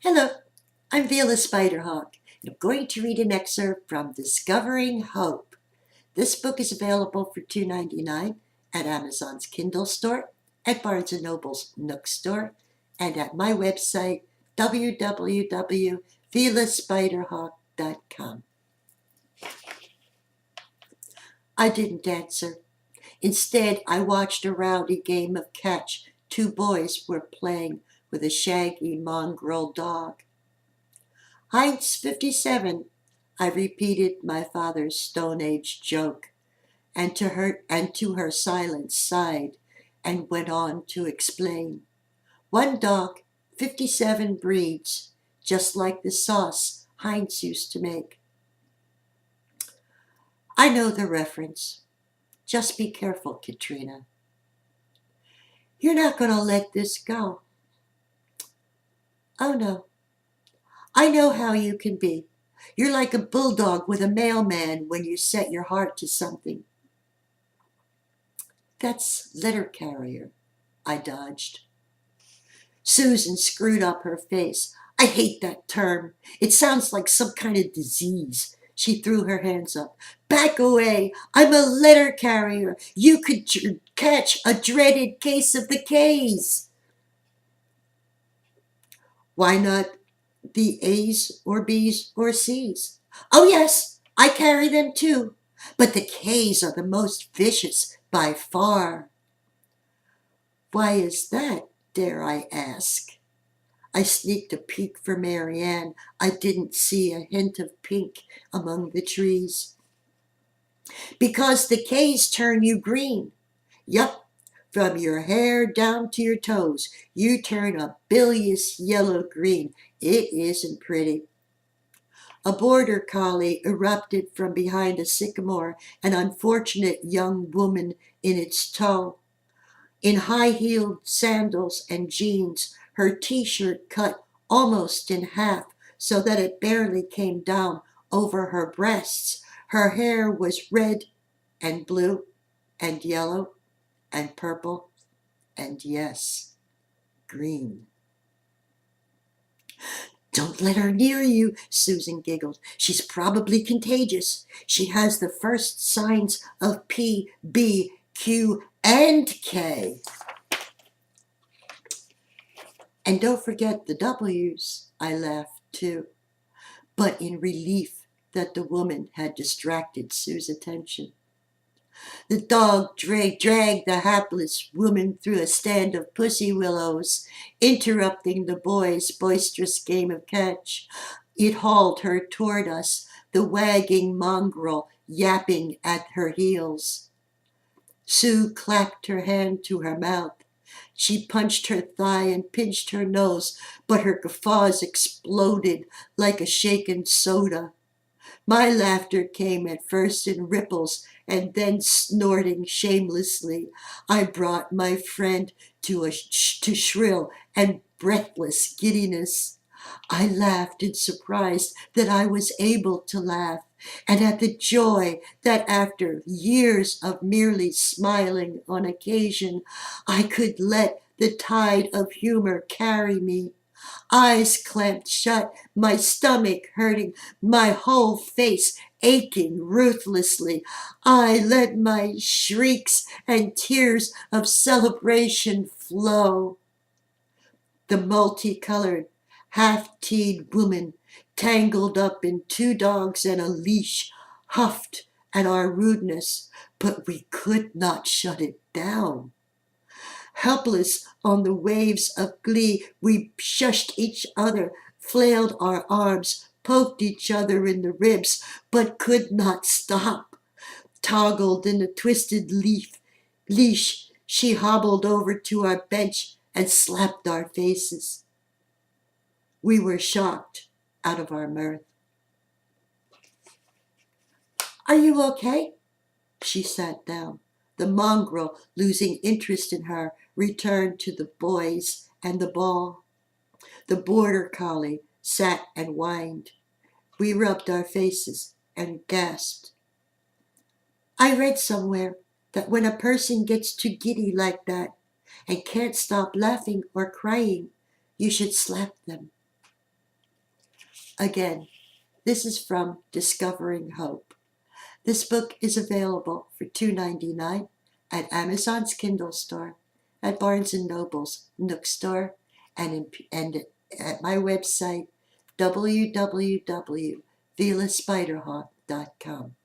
Hello, I'm Vila Spiderhawk, and I'm going to read an excerpt from Discovering Hope. This book is available for $2.99 at Amazon's Kindle store, at Barnes & Noble's Nook store, and at my website, www.vilaspiderhawk.com. I didn't answer. Instead, I watched a rowdy game of catch. Two boys were playing with a shaggy mongrel dog. Heinz 57, I repeated my father's Stone Age joke, and to her silence sighed, and went on to explain. One dog, 57 breeds, just like the sauce Heinz used to make. I know the reference. Just be careful, Katrina. You're not going to let this go. Oh no. I know how you can be. You're like a bulldog with a mailman when you set your heart to something. That's letter carrier, I dodged. Susan screwed up her face. I hate that term. It sounds like some kind of disease. She threw her hands up. Back away. I'm a letter carrier. You could catch a dreaded case of the K's. Why not the A's or B's or C's? Oh yes, I carry them too. But the K's are the most vicious by far. Why is that, dare I ask? I sneaked a peek for Marianne. I didn't see a hint of pink among the trees. Because the K's turn you green. Yup, from your hair down to your toes, you turn a bilious yellow-green. It isn't pretty. A border collie erupted from behind a sycamore, an unfortunate young woman in its tow. In high-heeled sandals and jeans, her t-shirt cut almost in half so that it barely came down over her breasts. Her hair was red and blue and yellow and purple and, yes, green. Don't let her near you, Susan giggled. She's probably contagious. She has the first signs of P, B, Q, and K. And don't forget the W's, I laughed too, but in relief that the woman had distracted Sue's attention. The dog dragged the hapless woman through a stand of pussy willows, interrupting the boys' boisterous game of catch. It hauled her toward us, the wagging mongrel yapping at her heels. Sue clapped her hand to her mouth. She punched her thigh and pinched her nose, but her guffaws exploded like a shaken soda. My laughter came at first in ripples and then snorting shamelessly. I brought my friend to shrill and breathless giddiness. I laughed in surprise that I was able to laugh, and at the joy that after years of merely smiling on occasion, I could let the tide of humor carry me. Eyes clamped shut, my stomach hurting, my whole face aching ruthlessly. I let my shrieks and tears of celebration flow. The multicolored, half-teed woman, tangled up in two dogs and a leash, huffed at our rudeness, but we could not shut it down. Helpless on the waves of glee, we shushed each other, flailed our arms, poked each other in the ribs, but could not stop. Toggled in a twisted leash, she hobbled over to our bench and slapped our faces. We were shocked out of our mirth. Are you okay? She sat down. The mongrel, losing interest in her, returned to the boys and the ball. The border collie sat and whined. We rubbed our faces and gasped. I read somewhere that when a person gets too giddy like that and can't stop laughing or crying, you should slap them. Again, this is from Discovering Hope. This book is available for $2.99 at Amazon's Kindle store, at Barnes & Noble's Nook store, and at my website, www.vilaspiderhawk.com.